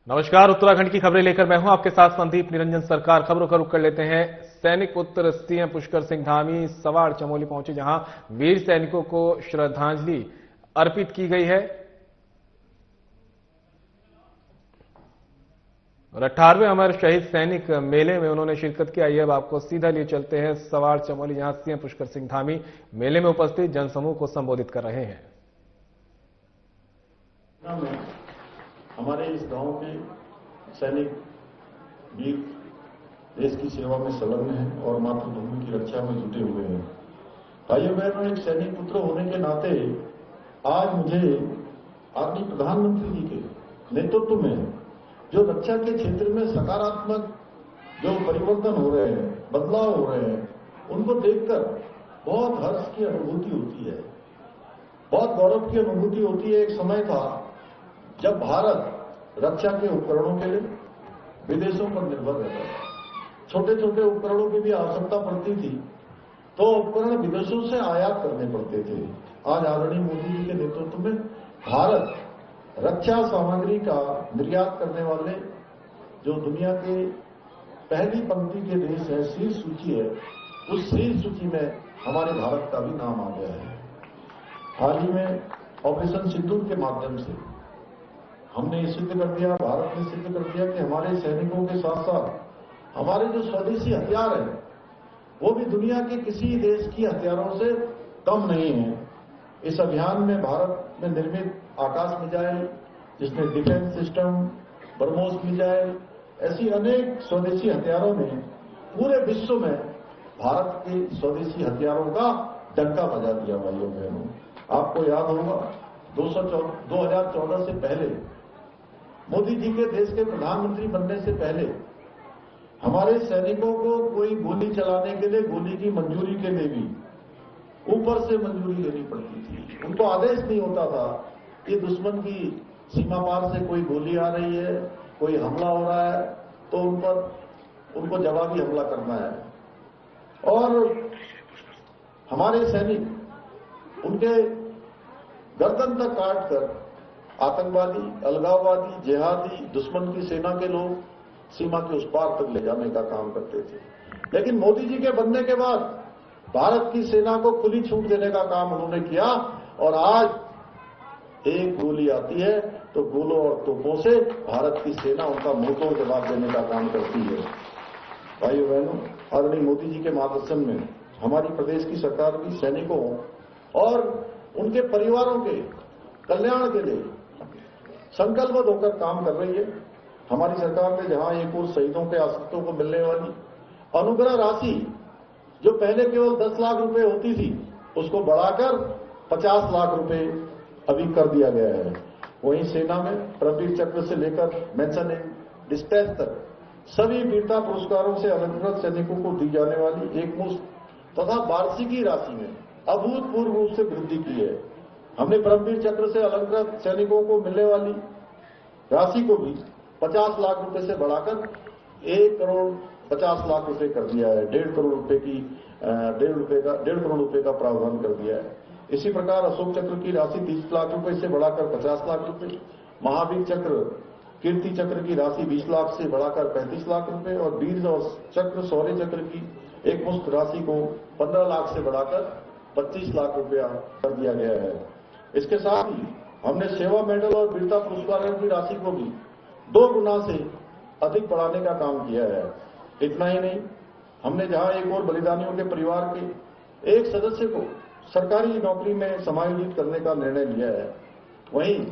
नमस्कार। उत्तराखंड की खबरें लेकर मैं हूं आपके साथ संदीप निरंजन सरकार। खबरों का रुख कर लेते हैं। सैनिक पुत्र सीएम पुष्कर सिंह धामी सवाड़ चमोली पहुंचे, जहां वीर सैनिकों को श्रद्धांजलि अर्पित की गई है और 18वें अमर शहीद सैनिक मेले में उन्होंने शिरकत की। आइए अब आपको सीधा लिए चलते हैं सवाड़ चमोली, जहां सीएम पुष्कर सिंह धामी मेले में उपस्थित जनसमूह को संबोधित कर रहे हैं। हमारे इस गांव के सैनिक वीर देश की सेवा में संलग्न हैं और मातृभूमि की रक्षा में जुटे हुए हैं। भाइयों बहनों, एक सैनिक पुत्र होने के नाते आज मुझे आदरणीय प्रधानमंत्री जी के नेतृत्व में जो रक्षा के क्षेत्र में सकारात्मक जो परिवर्तन हो रहे हैं, बदलाव हो रहे हैं, उनको देखकर बहुत हर्ष की अनुभूति होती है, बहुत गौरव की अनुभूति होती है। एक समय था जब भारत रक्षा के उपकरणों के लिए विदेशों पर निर्भर रहता था। छोटे छोटे उपकरणों की भी आवश्यकता पड़ती थी तो उपकरण विदेशों से आयात करने पड़ते थे। आज आदरणीय मोदी जी के नेतृत्व में भारत रक्षा सामग्री का निर्यात करने वाले जो दुनिया के पहली पंक्ति के देश है, शीर्ष सूची है, उस शीर्ष सूची में हमारे भारत का भी नाम आ गया है। हाल ही में ऑपरेशन सिंदूर के माध्यम से हमने ये सिद्ध कर दिया, भारत ने सिद्ध कर दिया कि हमारे सैनिकों के साथ साथ हमारे जो स्वदेशी हथियार हैं वो भी दुनिया के किसी देश की हथियारों से कम नहीं है। इस अभियान में भारत में निर्मित आकाश मिसाइल, जिसमें डिफेंस सिस्टम, ब्रह्मोस मिसाइल, ऐसी अनेक स्वदेशी हथियारों में पूरे विश्व में भारत के स्वदेशी हथियारों का डंका बजा दिया। भाइयों बहनों, आपको याद होगा 2014 से पहले, मोदी जी के देश के प्रधानमंत्री बनने से पहले हमारे सैनिकों को कोई गोली चलाने के लिए, गोली की मंजूरी के लिए भी ऊपर से मंजूरी लेनी पड़ती थी। उनको आदेश नहीं होता था कि दुश्मन की सीमा पार से कोई गोली आ रही है, कोई हमला हो रहा है तो उनको जवाबी हमला करना है। और हमारे सैनिक उनके गर्दन तक काट कर आतंकवादी, अलगाववादी, जिहादी, दुश्मन की सेना के लोग सीमा के उस पार तक ले जाने का काम करते थे। लेकिन मोदी जी के बनने के बाद भारत की सेना को खुली छूट देने का काम उन्होंने किया और आज एक गोली आती है तो गोलों और तोपों से भारत की सेना उनका मुंहतोड़ जवाब देने का काम करती है। भाइयों बहनों, आदरणीय मोदी जी के मार्गदर्शन में हमारी प्रदेश की सरकार भी सैनिकों और उनके परिवारों के कल्याण के लिए संकल्पबद्ध होकर काम कर रही है। हमारी सरकार ने जहां एक और शहीदों के आश्रितों को मिलने वाली अनुग्रह राशि जो पहले केवल 10 लाख रुपए होती थी, उसको बढ़ाकर 50 लाख रुपए अभी कर दिया गया है। वहीं सेना में परमवीर चक्र से लेकर मेंशन इन डिस्पैच तक सभी वीरता पुरस्कारों से अलंकृत सैनिकों को दी जाने वाली एकमुश्त तथा वार्षिकी राशि में अभूतपूर्व रूप से वृद्धि की है। हमने परमवीर चक्र से अलंकृत सैनिकों को मिलने वाली राशि को भी 50 लाख रुपए से बढ़ाकर 1 करोड़ 50 लाख रुपए कर दिया है। 1.5 करोड़ रुपए का प्रावधान कर दिया है। इसी प्रकार अशोक चक्र की राशि 30 लाख रुपए से बढ़ाकर 50 लाख रुपए, महावीर चक्र, कीर्ति चक्र की राशि 20 लाख से बढ़ाकर 35 लाख रुपए और वीर और चक्र, शौर्य चक्र की एक मुश्त राशि को 15 लाख से बढ़ाकर 25 लाख रुपया कर दिया गया है। इसके साथ ही हमने सेवा मेडल और वीरता पुरस्कारों की राशि को भी 2 गुना से अधिक बढ़ाने का काम किया है। इतना ही नहीं, हमने जहां एक और बलिदानियों के परिवार के एक सदस्य को सरकारी नौकरी में समायोजित करने का निर्णय लिया है, वहीं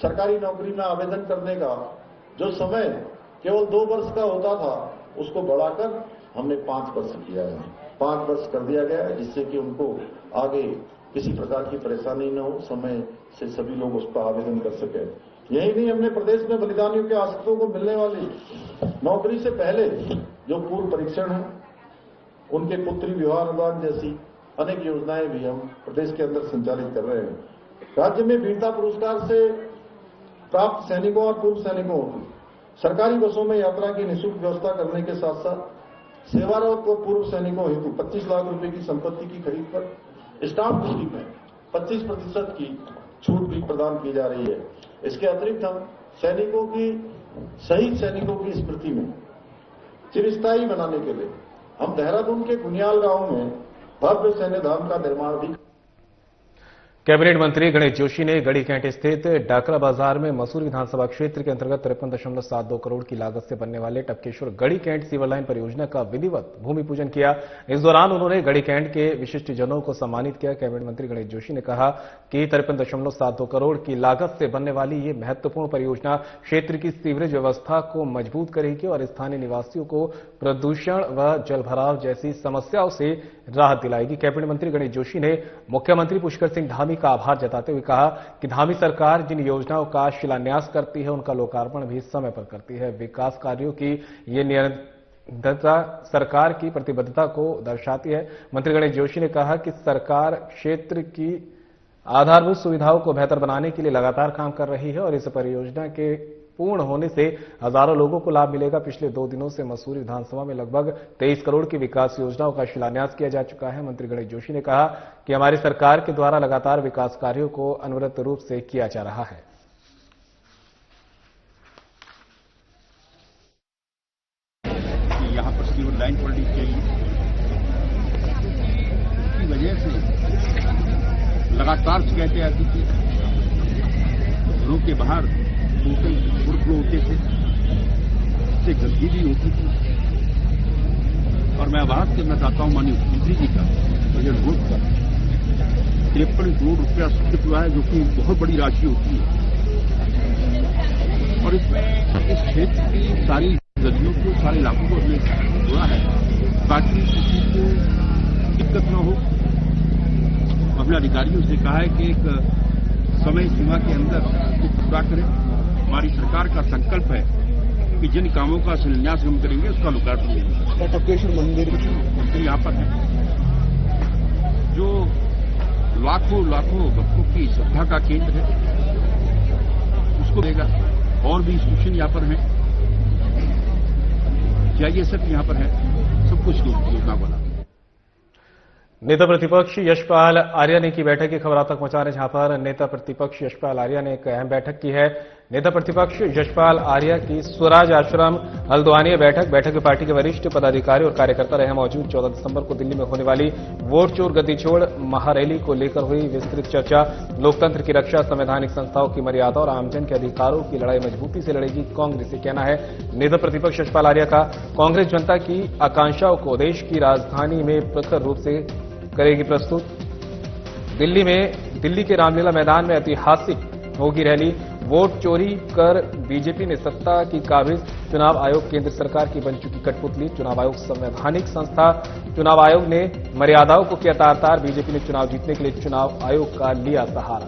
सरकारी नौकरी में आवेदन करने का जो समय केवल 2 वर्ष का होता था, उसको बढ़ाकर हमने 5 वर्ष किया है। 5 वर्ष कर दिया गया है, जिससे कि उनको आगे किसी प्रकार की परेशानी न हो, समय से सभी लोग उस पर आवेदन कर सके। यही नहीं, हमने प्रदेश में बलिदानियों के आश्रितों को मिलने वाली नौकरी से पहले जो पूर्व परीक्षण है, उनके पुत्री विवाह अनुदान जैसी अनेक योजनाएं भी हम प्रदेश के अंदर संचालित कर रहे हैं। राज्य में वीरता पुरस्कार से प्राप्त सैनिकों और पूर्व सैनिकों की सरकारी बसों में यात्रा की निःशुल्क व्यवस्था करने के साथ साथ सेवारत व पूर्व सैनिकों हेतु 25 लाख रुपए की संपत्ति की खरीद पर स्टाम्प ड्यूटी में 25% की छूट भी प्रदान की जा रही है। इसके अतिरिक्त हम सैनिकों की शहीद सैनिकों की स्मृति में चिरस्थायी बनाने के लिए हम देहरादून के गुनियाल गांव में भव्य सैन्य धाम का निर्माण भी। कैबिनेट मंत्री गणेश जोशी ने गढ़ी कैंट स्थित डाकरा बाजार में मसूरी विधानसभा क्षेत्र के अंतर्गत 53.72 करोड़ की लागत से बनने वाले टपकेश्वर गढ़ी कैंट सीवर लाइन परियोजना का विधिवत भूमि पूजन किया। इस दौरान उन्होंने गढ़ी कैंट के विशिष्ट जनों को सम्मानित किया। कैबिनेट मंत्री गणेश जोशी ने कहा कि 53.72 करोड़ की लागत से बनने वाली ये महत्वपूर्ण परियोजना क्षेत्र की सीवरेज व्यवस्था को मजबूत करेगी और स्थानीय निवासियों को प्रदूषण व जलभराव जैसी समस्याओं से राहत दिलाएगी। कैबिनेट मंत्री गणेश जोशी ने मुख्यमंत्री पुष्कर सिंह धामी का आभार जताते हुए कहा कि धामी सरकार जिन योजनाओं का शिलान्यास करती है उनका लोकार्पण भी समय पर करती है। विकास कार्यों की ये निरंतरता सरकार की प्रतिबद्धता को दर्शाती है। मंत्री गणेश जोशी ने कहा कि सरकार क्षेत्र की आधारभूत सुविधाओं को बेहतर बनाने के लिए लगातार काम कर रही है और इस परियोजना के पूर्ण होने से हजारों लोगों को लाभ मिलेगा। पिछले 2 दिनों से मसूरी विधानसभा में लगभग 23 करोड़ की विकास योजनाओं का शिलान्यास किया जा चुका है। मंत्री गणेश जोशी ने कहा कि हमारी सरकार के द्वारा लगातार विकास कार्यों को अनवरत रूप से किया जा रहा है। यहाँ पर सीवर लाइन पड़नी चाहिए, इसकी वजह से लगातार शिकायतें आती थी। घरों के बाहर ओवरफ्लो होते थे, इससे गंदगी भी होती थी। और मैं आभार करना चाहता हूं माननीय मुख्यमंत्री जी का मुझे अनुरोध कर 53 करोड़ रुपया स्वीकृत हुआ है, जो कि बहुत बड़ी राशि होती है। और इसमें इस क्षेत्र की सारी गलियों को, सारे इलाकों को हमने जोड़ा है ताकि किसी को दिक्कत न हो। हमने अधिकारियों से कहा है कि एक समय सीमा के अंदर इसको पूरा करें। हमारी सरकार का संकल्प है कि जिन कामों का शिलान्यास हम करेंगे उसका लोकार्पण करेंगे। टपकेश्वर मंदिर यहाँ पर है जो लाखों भक्तों की श्रद्धा का केंद्र है, उसको देगा। और भी इंस्टीट्यूशन यहाँ पर है, जीआईएसएफ यहाँ पर है, सब कुछ योजना बना। नेता प्रतिपक्ष यशपाल आर्या ने की बैठक की खबर आप तक पहुंचा रहे, जहां पर नेता प्रतिपक्ष यशपाल आर्या ने एक अहम बैठक की है। नेता प्रतिपक्ष यशपाल आर्या की स्वराज आश्रम हल्द्वानी बैठक में पार्टी के वरिष्ठ पदाधिकारी और कार्यकर्ता रहे मौजूद। 14 दिसंबर को दिल्ली में होने वाली वोट चोर गद्दी छोड़ महारैली को लेकर हुई विस्तृत चर्चा। लोकतंत्र की रक्षा, संवैधानिक संस्थाओं की मर्यादा और आमजन के अधिकारों की लड़ाई मजबूती से लड़ेगी कांग्रेस, ये कहना है नेता प्रतिपक्ष यशपाल आर्या का। कांग्रेस जनता की आकांक्षाओं को देश की राजधानी में प्रखर रूप से करेगी प्रस्तुत। दिल्ली के रामलीला मैदान में ऐतिहासिक होगी रैली। वोट चोरी कर बीजेपी ने सत्ता की काबिज, चुनाव आयोग केंद्र सरकार की बन चुकी कठपुतली। चुनाव आयोग संवैधानिक संस्था, चुनाव आयोग ने मर्यादाओं को किया तार-तार। बीजेपी ने चुनाव जीतने के लिए चुनाव आयोग का लिया सहारा।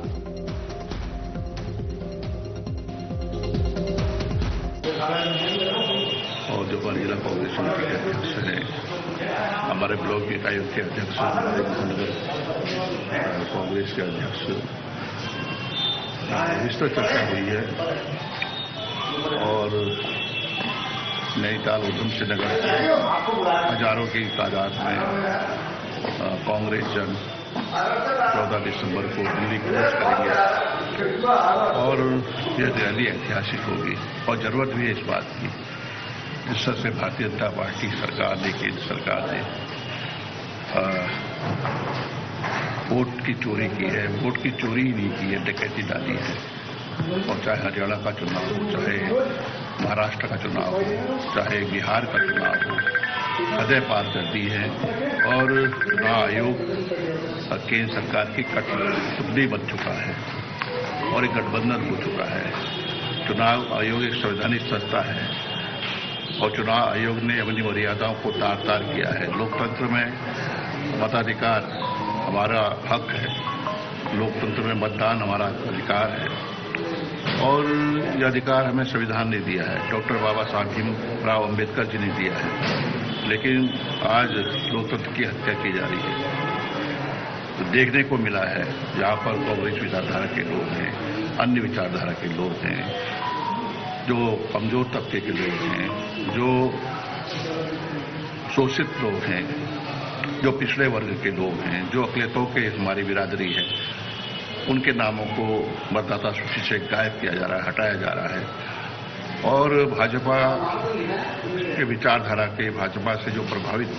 और जो जिला कांग्रेस समिति के अध्यक्ष हैं, हमारे ब्लॉक इकाई के अध्यक्ष, हमारे महानगर कांग्रेस के अध्यक्ष, विस्तृत चर्चा हुई है। और नैनीताल उधमसिंह नगर से हजारों की तादाद में कांग्रेस जन 14 दिसंबर को दिल्ली क्रॉस करेंगे और यह रैली ऐतिहासिक होगी। और जरूरत भी है इस बात की, जिस तरह से भारतीय जनता पार्टी सरकार ने, केंद्र सरकार ने वोट की चोरी की है, वोट की चोरी ही नहीं की है, डकैती डाली है। और चाहे हरियाणा का चुनाव हो, चाहे महाराष्ट्र का चुनाव हो, चाहे बिहार का चुनाव हो, हदें पार कर दी है। और चुनाव आयोग केंद्र सरकार की कठपुतली बन चुका है और एक गठबंधन हो चुका है। चुनाव आयोग एक संवैधानिक संस्था है और चुनाव आयोग ने अपनी मर्यादाओं को तार-तार किया है। लोकतंत्र में मताधिकार हमारा हक है, लोकतंत्र में मतदान हमारा अधिकार है और यह अधिकार हमें संविधान ने दिया है, डॉक्टर बाबा साहब भीमराव अंबेडकर जी ने दिया है। लेकिन आज लोकतंत्र की हत्या की जा रही है। तो देखने को मिला है जहां पर कांग्रेस विचारधारा के लोग हैं, अन्य विचारधारा के लोग हैं, जो कमजोर तबके के लोग हैं, जो शोषित लोग हैं, जो पिछड़े वर्ग के लोग हैं, जो अकलियतों के हमारी बिरादरी है, उनके नामों को मतदाता सूची से गायब किया जा रहा है, हटाया जा रहा है। और भाजपा के विचारधारा के, भाजपा से जो प्रभावित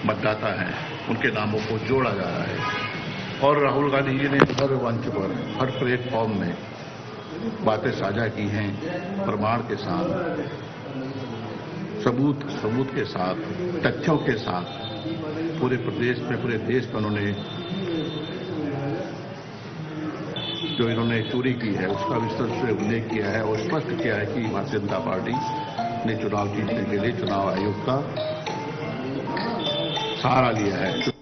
मतदाता हैं उनके नामों को जोड़ा जा रहा है। और राहुल गांधी जी ने हर मंच पर, हर प्लेटफॉर्म में बातें साझा की हैं, प्रमाण के साथ, सबूत के साथ, तथ्यों के साथ पूरे प्रदेश में, पूरे देश में उन्होंने जो इन्होंने चोरी की है उसका विस्तार से उल्लेख किया है और स्पष्ट किया है कि भारतीय जनता पार्टी ने चुनाव जीतने के लिए चुनाव आयोग का सहारा लिया है।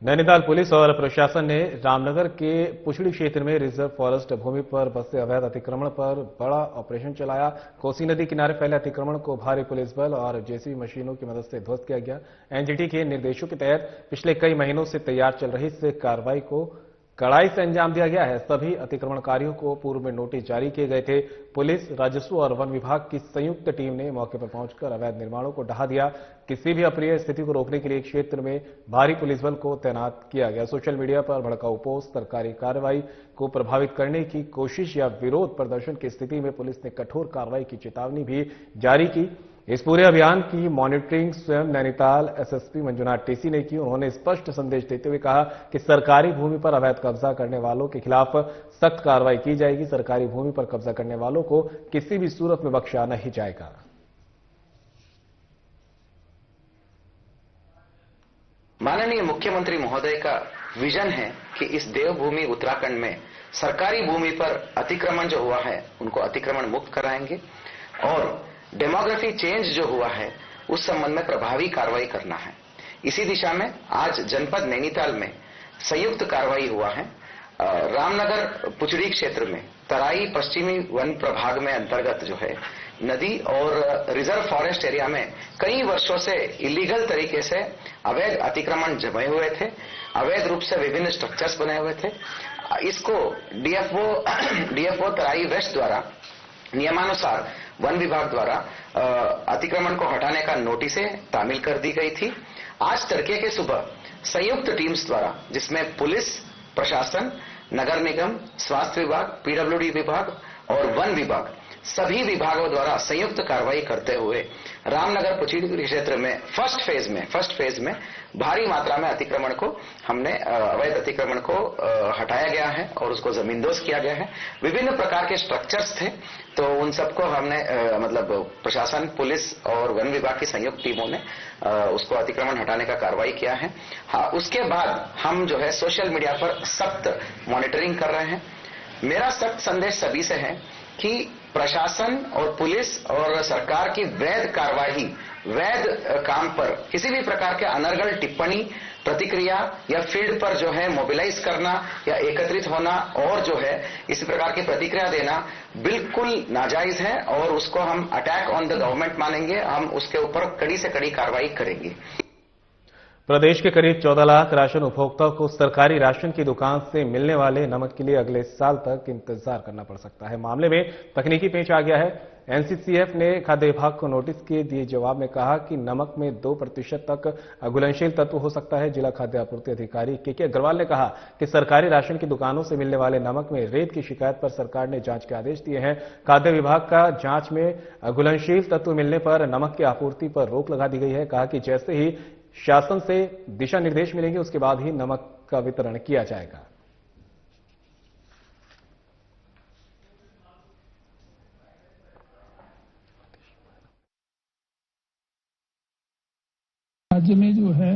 नैनीताल पुलिस और प्रशासन ने रामनगर के पुछड़ी क्षेत्र में रिजर्व फॉरेस्ट भूमि पर बसे अवैध अतिक्रमण पर बड़ा ऑपरेशन चलाया। कोसी नदी किनारे फैले अतिक्रमण को भारी पुलिस बल और जेसीबी मशीनों की मदद से ध्वस्त किया गया। एनजीटी के निर्देशों के तहत पिछले कई महीनों से तैयार चल रही इस कार्रवाई को कड़ाई से अंजाम दिया गया है। सभी अतिक्रमणकारियों को पूर्व में नोटिस जारी किए गए थे। पुलिस, राजस्व और वन विभाग की संयुक्त टीम ने मौके पर पहुंचकर अवैध निर्माणों को ढहा दिया। किसी भी अप्रिय स्थिति को रोकने के लिए क्षेत्र में भारी पुलिस बल को तैनात किया गया। सोशल मीडिया पर भड़काऊ पोस्ट, सरकारी कार्रवाई को प्रभावित करने की कोशिश या विरोध प्रदर्शन की स्थिति में पुलिस ने कठोर कार्रवाई की चेतावनी भी जारी की। इस पूरे अभियान की मॉनिटरिंग स्वयं नैनीताल एसएसपी मंजुनाथ टीसी ने की। उन्होंने स्पष्ट संदेश देते हुए कहा कि सरकारी भूमि पर अवैध कब्जा करने वालों के खिलाफ सख्त कार्रवाई की जाएगी। सरकारी भूमि पर कब्जा करने वालों को किसी भी सूरत में बख्शा नहीं जाएगा। माननीय मुख्यमंत्री महोदय का विजन है कि इस देवभूमि उत्तराखंड में सरकारी भूमि पर अतिक्रमण जो हुआ है उनको अतिक्रमण मुक्त कराएंगे और डेमोग्राफी चेंज जो हुआ है उस संबंध में प्रभावी कार्रवाई करना है। इसी दिशा में आज जनपद नैनीताल में संयुक्त कार्रवाई हुआ है। रामनगर पुचड़ी क्षेत्र में तराई पश्चिमी वन प्रभाग में अंतर्गत जो है नदी और रिजर्व फॉरेस्ट एरिया में कई वर्षों से इलीगल तरीके से अवैध अतिक्रमण जमे हुए थे, अवैध रूप से विभिन्न स्ट्रक्चर्स बने हुए थे। इसको डीएफओ तराई वेस्ट द्वारा नियमानुसार वन विभाग द्वारा अतिक्रमण को हटाने का नोटिसें तामील कर दी गई थी। आज तड़के के सुबह संयुक्त टीम्स द्वारा, जिसमें पुलिस, प्रशासन, नगर निगम, स्वास्थ्य विभाग, पीडब्ल्यूडी विभाग और वन विभाग, सभी विभागों द्वारा संयुक्त कार्रवाई करते हुए रामनगर पुचड़ी क्षेत्र में फर्स्ट फेज में भारी मात्रा में अतिक्रमण को हमने अवैध अतिक्रमण को हटाया गया है और उसको जमींदोज किया गया है। विभिन्न प्रकार के स्ट्रक्चर्स थे तो उन सबको हमने प्रशासन, पुलिस और वन विभाग की संयुक्त टीमों ने उसको अतिक्रमण हटाने का कार्रवाई किया है। हाँ, उसके बाद हम जो है सोशल मीडिया पर सख्त मॉनिटरिंग कर रहे हैं। मेरा सख्त संदेश सभी से है कि प्रशासन और पुलिस और सरकार की वैध कार्रवाई, वैध काम पर किसी भी प्रकार के अनर्गल टिप्पणी, प्रतिक्रिया या फील्ड पर जो है मोबिलाइज करना या एकत्रित होना और जो है इस प्रकार की प्रतिक्रिया देना बिल्कुल नाजायज है और उसको हम अटैक ऑन द गवर्नमेंट मानेंगे। हम उसके ऊपर कड़ी से कड़ी कार्रवाई करेंगे। प्रदेश के करीब 14 लाख राशन उपभोक्ताओं को सरकारी राशन की दुकान से मिलने वाले नमक के लिए अगले साल तक इंतजार करना पड़ सकता है। मामले में तकनीकी पेच आ गया है। एनसीसीएफ ने खाद्य विभाग को नोटिस के दिए जवाब में कहा कि नमक में 2% तक अघुलनशील तत्व हो सकता है। जिला खाद्य आपूर्ति अधिकारी के अग्रवाल ने कहा कि सरकारी राशन की दुकानों से मिलने वाले नमक में रेत की शिकायत पर सरकार ने जांच के आदेश दिए हैं। खाद्य विभाग का जांच में अघुलनशील तत्व मिलने पर नमक की आपूर्ति पर रोक लगा दी गई है। कहा कि जैसे ही शासन से दिशा निर्देश मिलेंगे उसके बाद ही नमक का वितरण किया जाएगा। राज्य में जो है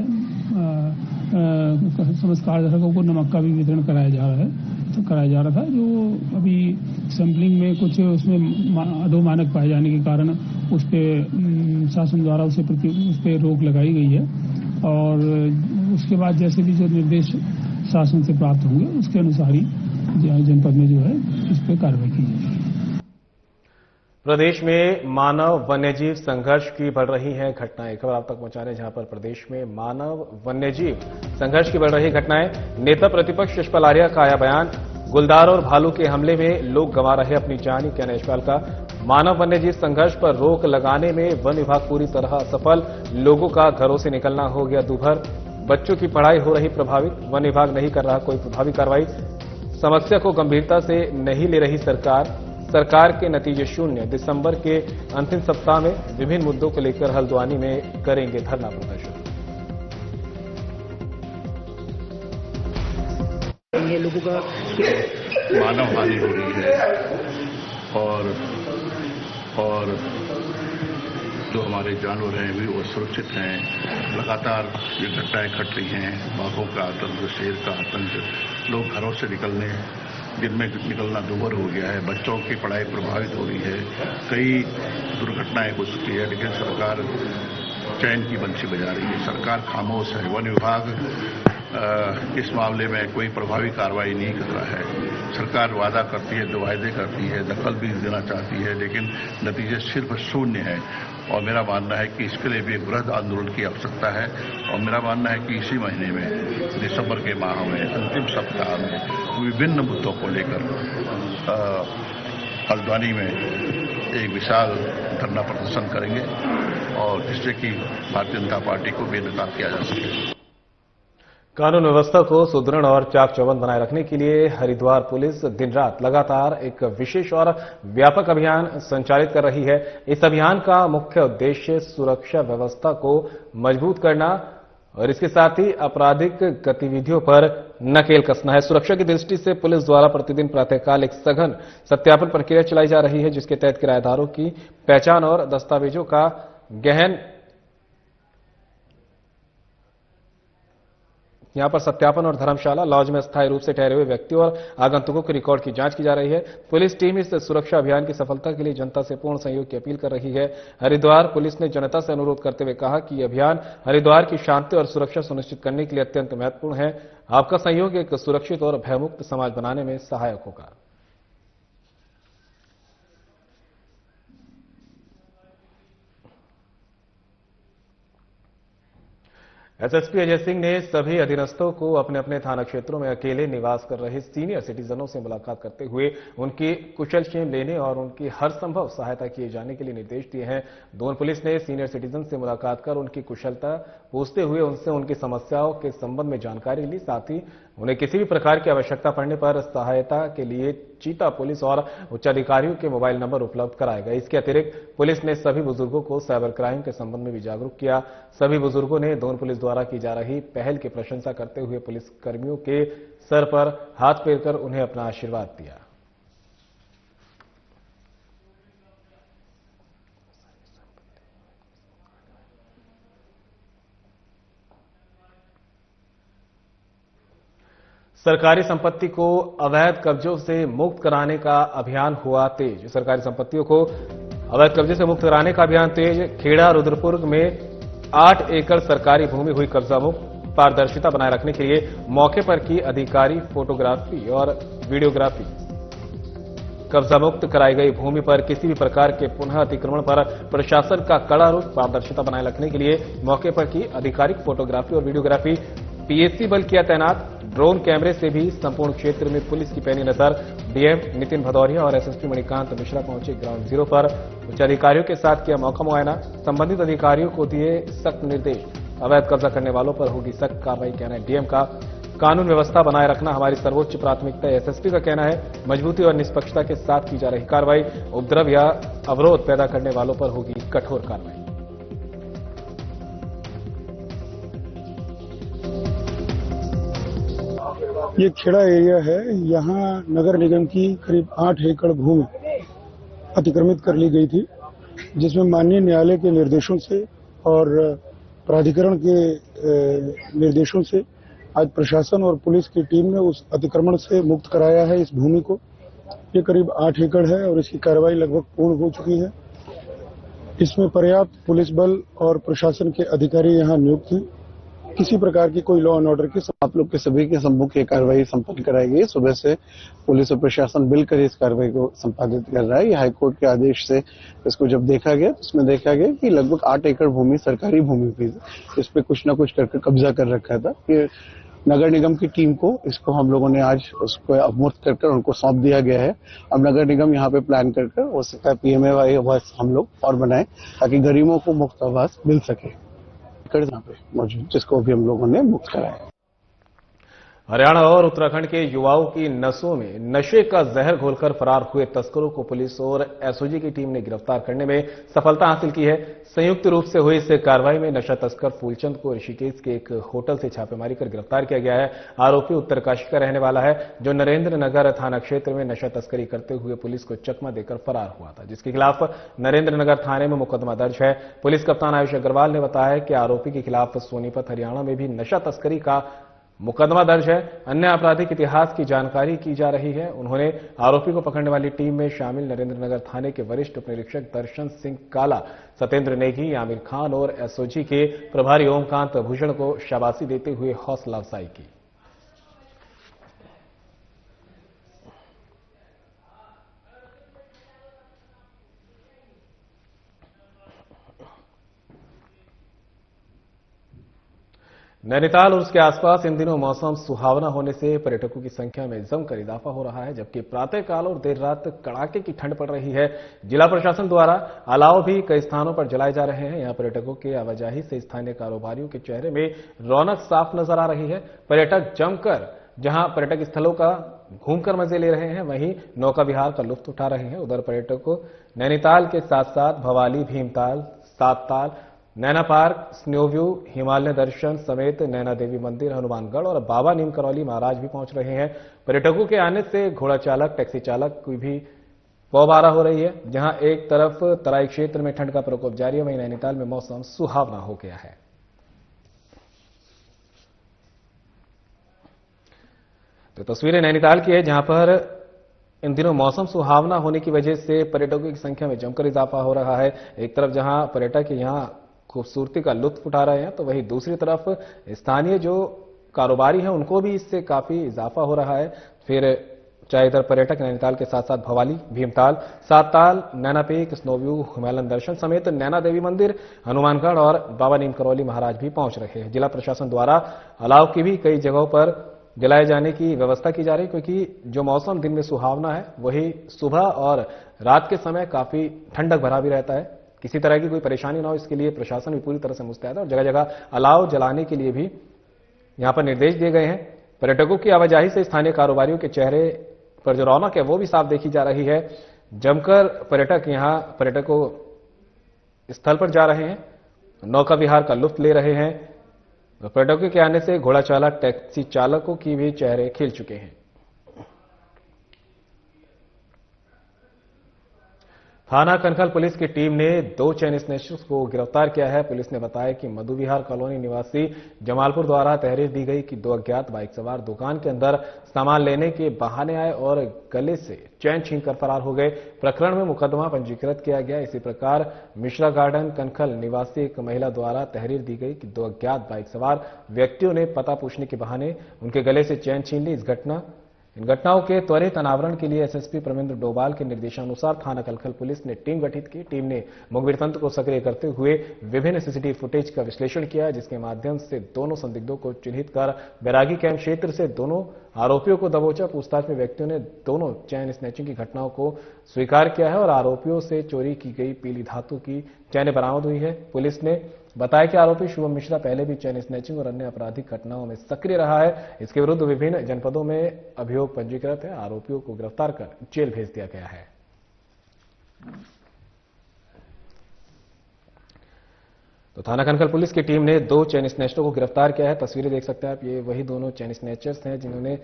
समस्त कार्यधारकों को नमक का भी वितरण कराया जा रहा था जो अभी सैंपलिंग में कुछ उसमें अधो मानक पाए जाने के कारण उस पर शासन द्वारा उस पर रोक लगाई गई है और उसके बाद जैसे भी जो निर्देश शासन से प्राप्त होंगे उसके अनुसार ही जनपद में जो है इस पर कार्रवाई की जाएगी। प्रदेश में मानव वन्यजीव संघर्ष की बढ़ रही हैं घटनाएं। खबर आप तक पहुंचा रहे हैं जहां पर प्रदेश में मानव वन्यजीव संघर्ष की बढ़ रही घटनाएं। नेता प्रतिपक्ष यशपाल आर्या का आया बयान। गुलदार और भालू के हमले में लोग गंवा रहे अपनी जान, ही कहना यशपाल का। मानव वन्यजीव संघर्ष पर रोक लगाने में वन विभाग पूरी तरह असफल। लोगों का घरों से निकलना हो गया दूभर। बच्चों की पढ़ाई हो रही प्रभावित। वन विभाग नहीं कर रहा कोई प्रभावी कार्रवाई। समस्या को गंभीरता से नहीं ले रही सरकार। सरकार के नतीजे शून्य, दिसंबर के अंतिम सप्ताह में विभिन्न मुद्दों को लेकर हल्द्वानी में करेंगे धरना प्रदर्शन। ये लोगों का मानव हानि हो रही है और जो हमारे जानवर हैं भी वो सुरक्षित हैं। लगातार ये घटनाएं घट रही हैं, बाघों का आतंक, शेर का आतंक, लोग घरों से दिन में निकलना दूभर हो गया है, बच्चों की पढ़ाई प्रभावित हो रही है, कई दुर्घटनाएं हो चुकी है, लेकिन सरकार चैन की बंसी बजा रही है। सरकार खामोश है। वन विभाग इस मामले में कोई प्रभावी कार्रवाई नहीं कर रहा है। सरकार वादा करती है, वायदे करती है, दखल भी देना चाहती है, लेकिन नतीजे सिर्फ शून्य है। और मेरा मानना है कि इसके लिए भी एक बृहद आंदोलन की आवश्यकता है। और मेरा मानना है कि इसी महीने में, दिसंबर के माह में, अंतिम सप्ताह में विभिन्न मुद्दों को लेकर हल्द्वानी में एक विशाल धरना प्रदर्शन करेंगे और जिससे कि भारतीय जनता पार्टी को बेनकाब किया जा सके। कानून व्यवस्था को सुदृढ़ और चाक चौबंद बनाए रखने के लिए हरिद्वार पुलिस दिन रात लगातार एक विशेष और व्यापक अभियान संचालित कर रही है। इस अभियान का मुख्य उद्देश्य सुरक्षा व्यवस्था को मजबूत करना और इसके साथ ही आपराधिक गतिविधियों पर नकेल कसना है। सुरक्षा की दृष्टि से पुलिस द्वारा प्रतिदिन प्रातःकाल एक सघन सत्यापन प्रक्रिया चलाई जा रही है, जिसके तहत किराएदारों की पहचान और दस्तावेजों का गहन यहां पर सत्यापन और धर्मशाला, लॉज में स्थायी रूप से ठहरे हुए व्यक्तियों और आगंतुकों के रिकॉर्ड की जांच की जा रही है। पुलिस टीम इस सुरक्षा अभियान की सफलता के लिए जनता से पूर्ण सहयोग की अपील कर रही है। हरिद्वार पुलिस ने जनता से अनुरोध करते हुए कहा कि यह अभियान हरिद्वार की शांति और सुरक्षा सुनिश्चित करने के लिए अत्यंत महत्वपूर्ण है। आपका सहयोग एक सुरक्षित और भयमुक्त समाज बनाने में सहायक होगा। एसएसपी अजय सिंह ने सभी अधीनस्थों को अपने अपने थाना क्षेत्रों में अकेले निवास कर रहे सीनियर सिटीजनों से मुलाकात करते हुए उनकी कुशलक्षेम लेने और उनकी हर संभव सहायता किए जाने के लिए निर्देश दिए हैं। दोन पुलिस ने सीनियर सिटीजन से मुलाकात कर उनकी कुशलता पूछते हुए उनसे उनकी समस्याओं के संबंध में जानकारी ली। साथ ही उन्हें किसी भी प्रकार की आवश्यकता पड़ने पर सहायता के लिए चीता पुलिस और उच्चाधिकारियों के मोबाइल नंबर उपलब्ध कराए गए। इसके अतिरिक्त पुलिस ने सभी बुजुर्गों को साइबर क्राइम के संबंध में भी जागरूक किया। सभी बुजुर्गों ने दोन पुलिस द्वारा की जा रही पहल की प्रशंसा करते हुए पुलिस कर्मियों के सर पर हाथ फेरकर उन्हें अपना आशीर्वाद दिया। सरकारी संपत्ति को अवैध कब्जों से मुक्त कराने का अभियान हुआ तेज। सरकारी संपत्तियों को अवैध कब्जे से मुक्त कराने का अभियान तेज। खेड़ा रुद्रपुर में 8 एकड़ सरकारी भूमि हुई कब्जा मुक्त। पारदर्शिता बनाए रखने के लिए मौके पर की अधिकारी फोटोग्राफी और वीडियोग्राफी। कब्जा मुक्त कराई गई भूमि पर किसी भी प्रकार के पुनः अतिक्रमण पर प्रशासन का कड़ा रुख। पारदर्शिता बनाए रखने के लिए मौके पर की आधिकारिक फोटोग्राफी और वीडियोग्राफी। पीएससी बल किया तैनात। ड्रोन कैमरे से भी संपूर्ण क्षेत्र में पुलिस की पैनी नजर। डीएम नितिन भदौरिया और एसएसपी मणिकांत मिश्रा पहुंचे ग्राउंड जीरो पर। उच्च अधिकारियों के साथ किया मौका मुआयना। संबंधित अधिकारियों को दिए सख्त निर्देश। अवैध कब्जा करने वालों पर होगी सख्त कार्रवाई, कहना है डीएम का। कानून व्यवस्था बनाए रखना हमारी सर्वोच्च प्राथमिकता है, एसएसपी का कहना है। मजबूती और निष्पक्षता के साथ की जा रही कार्रवाई। उपद्रव या अवरोध पैदा करने वालों पर होगी कठोर कार्रवाई। ये खेड़ा एरिया है। यहाँ नगर निगम की करीब 8 एकड़ भूमि अतिक्रमित कर ली गई थी, जिसमें माननीय न्यायालय के निर्देशों से और प्राधिकरण के निर्देशों से आज प्रशासन और पुलिस की टीम ने उस अतिक्रमण से मुक्त कराया है इस भूमि को। ये करीब 8 एकड़ है और इसकी कार्रवाई लगभग पूर्ण हो चुकी है। इसमें पर्याप्त पुलिस बल और प्रशासन के अधिकारी यहाँ नियुक्त हैं। किसी प्रकार की कोई लॉ एंड ऑर्डर की आप लोग के सभी के सम्मुख ये कार्रवाई संपन्न कराई गई। सुबह से पुलिस और प्रशासन मिलकर इस कार्रवाई को संपादित कर रहा है। ये हाईकोर्ट के आदेश से इसको जब देखा गया तो उसमें देखा गया कि लगभग 8 एकड़ भूमि सरकारी भूमि थी, इस पे कुछ न कुछ करके कब्जा कर रखा था। ये नगर निगम की टीम को इसको हम लोगों ने आज उसको अवमुक्त कर उनको सौंप दिया गया है। अब नगर निगम यहाँ पे प्लान कर हो सकता है पीएमएवाई आवास हम लोग और बनाए ताकि गरीबों को मुफ्त आवास मिल सके। यहाँ पे मौजूद जिसको भी हम लोगों ने मुक्त कराया। हरियाणा और उत्तराखंड के युवाओं की नसों में नशे का जहर घोलकर फरार हुए तस्करों को पुलिस और एसओजी की टीम ने गिरफ्तार करने में सफलता हासिल की है। संयुक्त रूप से हुई इस कार्रवाई में नशा तस्कर फूलचंद को ऋषिकेश के एक होटल से छापेमारी कर गिरफ्तार किया गया है। आरोपी उत्तरकाशी का रहने वाला है, जो नरेंद्र नगर थाना क्षेत्र में नशा तस्करी करते हुए पुलिस को चकमा देकर फरार हुआ था, जिसके खिलाफ नरेंद्र नगर थाने में मुकदमा दर्ज है। पुलिस कप्तान आयुष अग्रवाल ने बताया कि आरोपी के खिलाफ सोनीपत हरियाणा में भी नशा तस्करी का मुकदमा दर्ज है। अन्य आपराधिक इतिहास की जानकारी की जा रही है। उन्होंने आरोपी को पकड़ने वाली टीम में शामिल नरेंद्रनगर थाने के वरिष्ठ उपनिरीक्षक दर्शन सिंह काला, सत्येंद्र नेगी, आमिर खान और एसओजी के प्रभारी ओमकांत भूषण को शाबाशी देते हुए हौसला अफजाई की। नैनीताल और उसके आसपास इन दिनों मौसम सुहावना होने से पर्यटकों की संख्या में जमकर इजाफा हो रहा है, जबकि प्रातःकाल और देर रात कड़ाके की ठंड पड़ रही है। जिला प्रशासन द्वारा अलाव भी कई स्थानों पर जलाए जा रहे हैं। यहां पर्यटकों के आवाजाही से स्थानीय कारोबारियों के चेहरे में रौनक साफ नजर आ रही है। पर्यटक जमकर जहां पर्यटक स्थलों का घूमकर मजे ले रहे हैं, वहीं नौका विहार का लुत्फ उठा रहे हैं। उधर पर्यटकों नैनीताल के साथ साथ भवाली, भीमताल, सातताल, नैना पार्क, स्नोव्यू, हिमालय दर्शन समेत नैना देवी मंदिर, हनुमानगढ़ और बाबा नीम करौली महाराज भी पहुंच रहे हैं। पर्यटकों के आने से घोड़ा चालक, टैक्सी चालक की भी पौबारा हो रही है। जहां एक तरफ तराई क्षेत्र में ठंड का प्रकोप जारी है, वहीं नैनीताल में मौसम सुहावना हो गया है। तो तस्वीरें नैनीताल की है, जहां पर इन दिनों मौसम सुहावना होने की वजह से पर्यटकों की संख्या में जमकर इजाफा हो रहा है। एक तरफ जहां पर्यटक यहां खूबसूरती का लुत्फ उठा रहे हैं, तो वहीं दूसरी तरफ स्थानीय जो कारोबारी हैं उनको भी इससे काफी इजाफा हो रहा है। फिर चाहे इधर पर्यटक नैनीताल के साथ साथ भवाली, भीमताल, सातताल, नैना पीक, स्नोव्यू, हिमालयन दर्शन समेत नैना देवी मंदिर, हनुमानगढ़ और बाबा नीम करौली महाराज भी पहुंच रहे हैं। जिला प्रशासन द्वारा अलाव की भी कई जगहों पर जलाए जाने की व्यवस्था की जा रही है, क्योंकि जो मौसम दिन में सुहावना है वही सुबह और रात के समय काफी ठंडक भरा भी रहता है। किसी तरह की कोई परेशानी ना हो, इसके लिए प्रशासन भी पूरी तरह से मुस्तैद है और जगह जगह अलाव जलाने के लिए भी यहां पर निर्देश दिए गए हैं। पर्यटकों की आवाजाही से स्थानीय कारोबारियों के चेहरे पर जो रौनक है वो भी साफ देखी जा रही है। जमकर पर्यटक यहां पर्यटकों स्थल पर जा रहे हैं, नौका विहार का लुत्फ ले रहे हैं। पर्यटकों के आने से घोड़ा चालक, टैक्सी चालकों की भी चेहरे खिल चुके हैं। थाना कनखल पुलिस की टीम ने 2 चेन स्नैचर्स को गिरफ्तार किया है। पुलिस ने बताया कि मधुविहार कॉलोनी निवासी जमालपुर द्वारा तहरीर दी गई कि 2 अज्ञात बाइक सवार दुकान के अंदर सामान लेने के बहाने आए और गले से चैन छीनकर फरार हो गए। प्रकरण में मुकदमा पंजीकृत किया गया। इसी प्रकार मिश्रा गार्डन कनखल निवासी एक महिला द्वारा तहरीर दी गई कि 2 अज्ञात बाइक सवार व्यक्तियों ने पता पूछने के बहाने उनके गले से चैन छीन ली। इन घटनाओं के त्वरित अनावरण के लिए एसएसपी प्रमेंद्र डोभाल के निर्देशानुसार थाना कनखल पुलिस ने टीम गठित की। टीम ने मुखबिर तंत्र को सक्रिय करते हुए विभिन्न सीसीटीवी फुटेज का विश्लेषण किया, जिसके माध्यम से दोनों संदिग्धों को चिन्हित कर बैरागी कैंप क्षेत्र से दोनों आरोपियों को दबोचा। पूछताछ में व्यक्तियों ने दोनों चैन स्नैचिंग की घटनाओं को स्वीकार किया है और आरोपियों से चोरी की गई पीली धातु की चैनें बरामद हुई है। पुलिस ने बताया कि आरोपी शुभम मिश्रा पहले भी चैन स्नैचिंग और अन्य आपराधिक घटनाओं में सक्रिय रहा है। इसके विरुद्ध विभिन्न जनपदों में अभियोग पंजीकृत है। आरोपियों को गिरफ्तार कर जेल भेज दिया गया है। तो थाना कनखल पुलिस की टीम ने 2 चैन स्नैचरों को गिरफ्तार किया है। तस्वीरें देख सकते हैं आप, ये वही दोनों चैन स्नैचर्स हैं जिन्होंने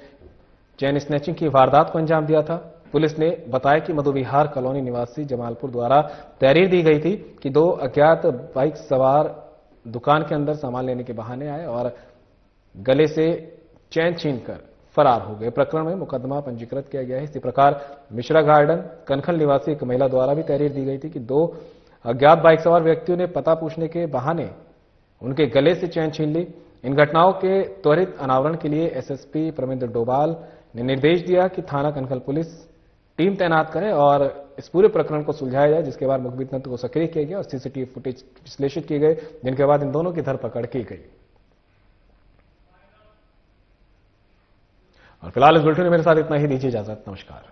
चैन स्नैचिंग की वारदात को अंजाम दिया था। पुलिस ने बताया कि मधुविहार कॉलोनी निवासी जमालपुर द्वारा तहरीर दी गई थी कि 2 अज्ञात बाइक सवार दुकान के अंदर सामान लेने के बहाने आए और गले से चैन छीनकर फरार हो गए। प्रकरण में मुकदमा पंजीकृत किया गया है। इसी प्रकार मिश्रा गार्डन कनखल निवासी एक महिला द्वारा भी तहरीर दी गई थी कि 2 अज्ञात बाइक सवार व्यक्तियों ने पता पूछने के बहाने उनके गले से चैन छीन ली। इन घटनाओं के त्वरित अनावरण के लिए एसएसपी प्रमेंद्र डोभाल ने निर्देश दिया कि थाना कनखल पुलिस टीम तैनात करे और इस पूरे प्रकरण को सुलझाया जाए, जिसके बाद मुखबिर तंत्र को सक्रिय किया गया और सीसीटीवी फुटेज विश्लेषित किए गए, जिनके बाद इन दोनों की धरपकड़ की गई। और फिलहाल इस बुलेटिन में मेरे साथ इतना ही। दीजिए इजाजत। नमस्कार।